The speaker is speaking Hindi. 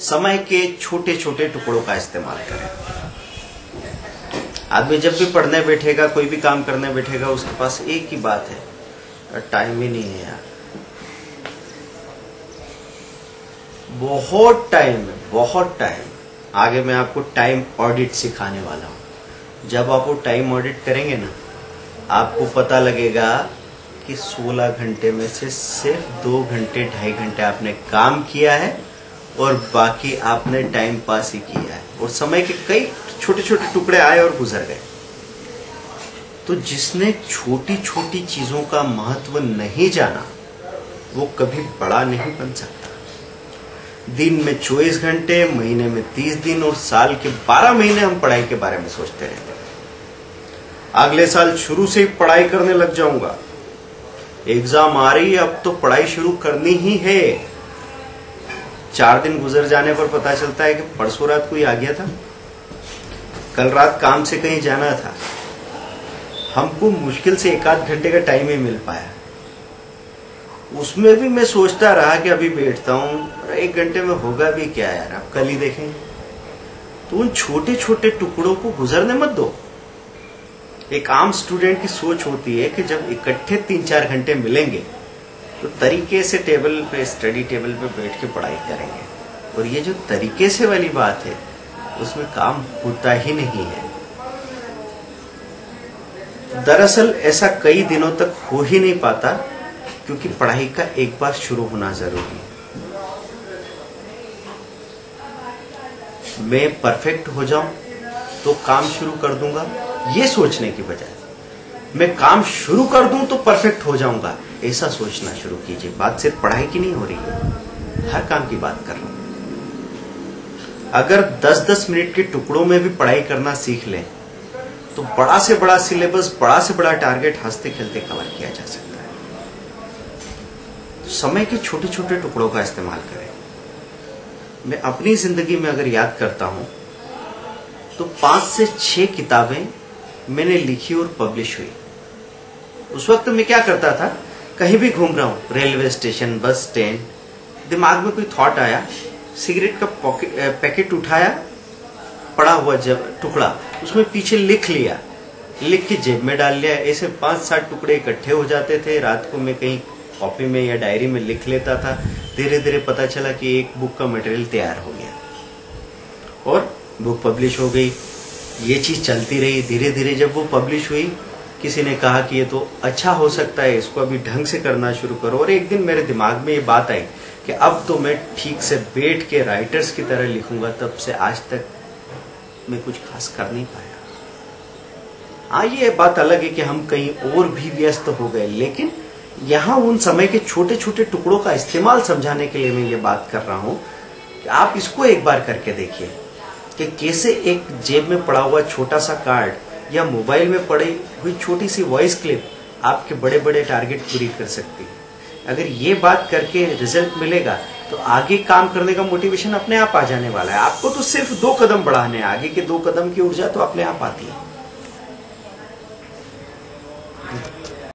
समय के छोटे छोटे टुकड़ों का इस्तेमाल करें। आदमी जब भी पढ़ने बैठेगा, कोई भी काम करने बैठेगा, उसके पास एक ही बात है, टाइम ही नहीं है यार। बहुत टाइम है, बहुत टाइम। आगे मैं आपको टाइम ऑडिट सिखाने वाला हूं। जब आप वो टाइम ऑडिट करेंगे ना, आपको पता लगेगा कि 16 घंटे में से सिर्फ 2 घंटे 2.5 घंटे आपने काम किया है और बाकी आपने टाइम पास ही किया है, और समय के कई छोटे छोटे टुकड़े आए और गुजर गए। तो जिसने छोटी छोटी चीजों का महत्व नहीं जाना, वो कभी बड़ा नहीं बन सकता। दिन में 24 घंटे, महीने में 30 दिन और साल के 12 महीने हम पढ़ाई के बारे में सोचते रहते हैं। अगले साल शुरू से ही पढ़ाई करने लग जाऊंगा, एग्जाम आ रही है, अब तो पढ़ाई शुरू करनी ही है। 4 दिन गुजर जाने पर पता चलता है कि परसों रात कोई आ गया था, कल रात काम से कहीं जाना था, हमको मुश्किल से 1-8 घंटे का टाइम ही मिल पाया। उसमें भी मैं सोचता रहा कि अभी बैठता हूं, 1 घंटे में होगा भी क्या यार, अब कल ही देखेंगे। तो उन छोटे छोटे टुकड़ों को गुजरने मत दो। एक आम स्टूडेंट की सोच होती है कि जब इकट्ठे 3-4 घंटे मिलेंगे तो तरीके से टेबल पे, स्टडी टेबल पे बैठ के पढ़ाई करेंगे, और ये जो तरीके से वाली बात है, उसमें काम होता ही नहीं है। दरअसल ऐसा कई दिनों तक हो ही नहीं पाता, क्योंकि पढ़ाई का एक बार शुरू होना जरूरी है। मैं परफेक्ट हो जाऊं तो काम शुरू कर दूंगा, ये सोचने की बजाय मैं काम शुरू कर दूं तो परफेक्ट हो जाऊंगा, ऐसा सोचना शुरू कीजिए। बात सिर्फ पढ़ाई की नहीं हो रही है, हर काम की बात कर रहा हूं। अगर 10-10 मिनट के टुकड़ों में भी पढ़ाई करना सीख लें तो बड़ा से बड़ा सिलेबस, बड़ा से बड़ा टारगेट हंसते खेलते कवर किया जा सकता है। तो समय के छोटे छोटे टुकड़ों का इस्तेमाल करें। मैं अपनी जिंदगी में अगर याद करता हूं तो 5 से 6 किताबें मैंने लिखी और पब्लिश हुई। उस वक्त मैं क्या करता था, कहीं भी घूम रहा हूं, रेलवे स्टेशन, बस स्टैंड, दिमाग में कोई थॉट आया, सिगरेट का पैकेट उठाया, पड़ा हुआ टुकड़ा उसमें पीछे लिख लिया, लिख के जेब में डाल लिया। ऐसे 5-7 टुकड़े इकट्ठे हो जाते थे। रात को मैं कहीं कॉपी में या डायरी में लिख लेता था। धीरे धीरे पता चला कि एक बुक का मटेरियल तैयार हो गया और बुक पब्लिश हो गई। ये चीज चलती रही। धीरे धीरे जब वो पब्लिश हुई, किसी ने कहा कि ये तो अच्छा हो सकता है, इसको अभी ढंग से करना शुरू करो। और एक दिन मेरे दिमाग में ये बात आई कि अब तो मैं ठीक से बैठ के राइटर्स की तरह लिखूंगा। तब से आज तक मैं कुछ खास कर नहीं पाया। हाँ, ये बात अलग है कि हम कहीं और भी व्यस्त हो गए, लेकिन यहाँ उन समय के छोटे छोटे टुकड़ों का इस्तेमाल समझाने के लिए मैं ये बात कर रहा हूं कि आप इसको एक बार करके देखिए कि कैसे एक जेब में पड़ा हुआ छोटा सा कार्ड या मोबाइल में पड़ी हुई छोटी सी वॉइस क्लिप आपके बड़े बड़े टारगेट पूरी कर सकती है। अगर ये बात करके रिजल्ट मिलेगा तो आगे काम करने का मोटिवेशन अपने आप आ जाने वाला है। आपको तो सिर्फ 2 कदम बढ़ाने हैं, आगे के 2 कदम की ऊर्जा तो अपने आप आती है।